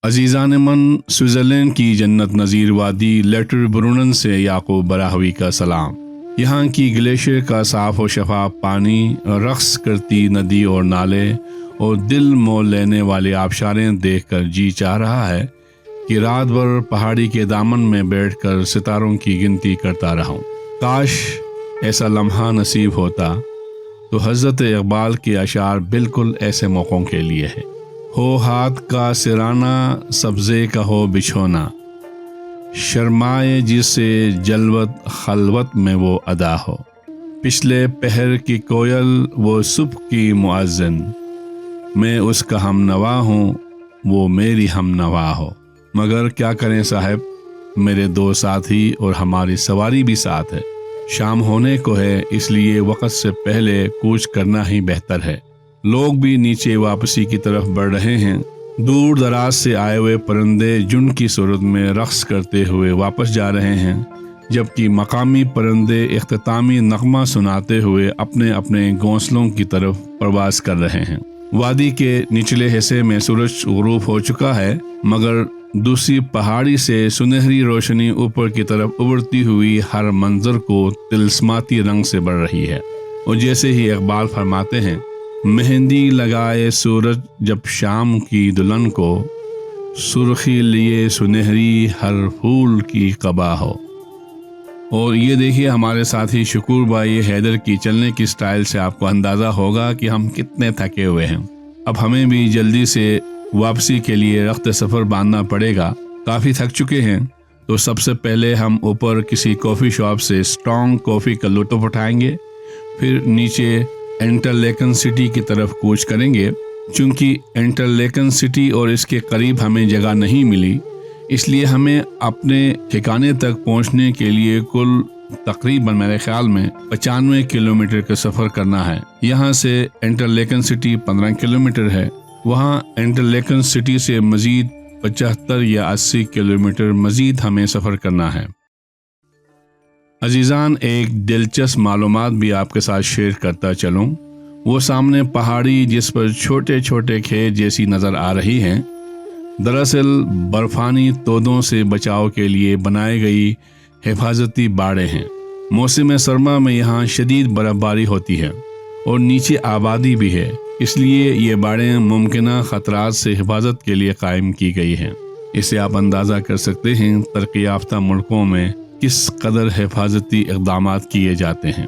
अजीज़ान मन, स्विट्ज़रलैंड की जन्नत नज़ीर वादी लेटर ब्रुनन से याकूब बराहवी का सलाम। यहाँ की ग्लेशियर का साफ़ और शफाफ पानी, रक़्स करती नदी और नाले और दिल मोल लेने वाले आबशारें देखकर जी चाह रहा है कि रात भर पहाड़ी के दामन में बैठकर सितारों की गिनती करता रहूं। काश ऐसा लम्हा नसीब होता तो हज़रत इक़बाल के अशार बिल्कुल ऐसे मौक़ों के लिए है। हो हाथ का सिराना, सब्ज़े का हो बिछोना, शर्माए जिसे जलवत खलवत में वो अदा हो। पिछले पहर की कोयल वो सुबह की मुअज़्ज़िन, मैं उसका हमनवा हूँ, वो मेरी हमनवा हो। मगर क्या करें साहब, मेरे दो साथी और हमारी सवारी भी साथ है। शाम होने को है, इसलिए वक़्त से पहले कूच करना ही बेहतर है। लोग भी नीचे वापसी की तरफ बढ़ रहे हैं। दूर दराज से आए हुए परिंदे झुंड की सूरत में रक़्स करते हुए वापस जा रहे हैं, जबकि मकामी परिंदे इख्तितामी नगमा सुनाते हुए अपने अपने घोंसलों की तरफ प्रवास कर रहे हैं। वादी के निचले हिस्से में सूरज गुरूब हो चुका है, मगर दूसरी पहाड़ी से सुनहरी रोशनी ऊपर की तरफ उभरती हुई हर मंजर को तिलस्माती रंग से भर रही है। और जैसे ही इक़बाल फरमाते हैं, मेहंदी लगाए सूरज जब शाम की दुल्हन को, सुर्खी लिए सुनहरी हर फूल की कबा हो। और ये देखिए हमारे साथी शकूर भाई हैदर की चलने की स्टाइल से आपको अंदाज़ा होगा कि हम कितने थके हुए हैं। अब हमें भी जल्दी से वापसी के लिए रख्त सफ़र बांधना पड़ेगा। काफ़ी थक चुके हैं, तो सबसे पहले हम ऊपर किसी कॉफ़ी शॉप से स्ट्रॉन्ग कॉफ़ी का लुत्फ़ उठाएंगे, फिर नीचे इंटरलेकन सिटी की तरफ कूच करेंगे। चूँकि इंटरलेकन सिटी और इसके करीब हमें जगह नहीं मिली, इसलिए हमें अपने ठिकाने तक पहुंचने के लिए कुल तकरीबन मेरे ख्याल में 95 किलोमीटर का सफ़र करना है। यहाँ से इंटरलेकन सिटी 15 किलोमीटर है। वहाँ इंटरलेकन सिटी से मज़ीद 75 या 80 किलोमीटर मज़ीद हमें सफ़र करना है। अजीज़ान, एक दिलचस्प मालूमात भी आपके साथ शेयर करता चलूँ। वो सामने पहाड़ी जिस पर छोटे छोटे खेत जैसी नज़र आ रही हैं, दरअसल बर्फानी तोदों से बचाव के लिए बनाई गई हिफाजती बाड़े हैं। मौसम सरमा में यहाँ शदीद बर्फबारी होती है और नीचे आबादी भी है, इसलिए ये बाड़ें मुमकिना ख़तरात से हिफाजत के लिए कायम की गई हैं। इससे आप अंदाज़ा कर सकते हैं तरक्की याफ्ता मुल्कों में किस कदर हिफाजती इक़दामात किए जाते हैं।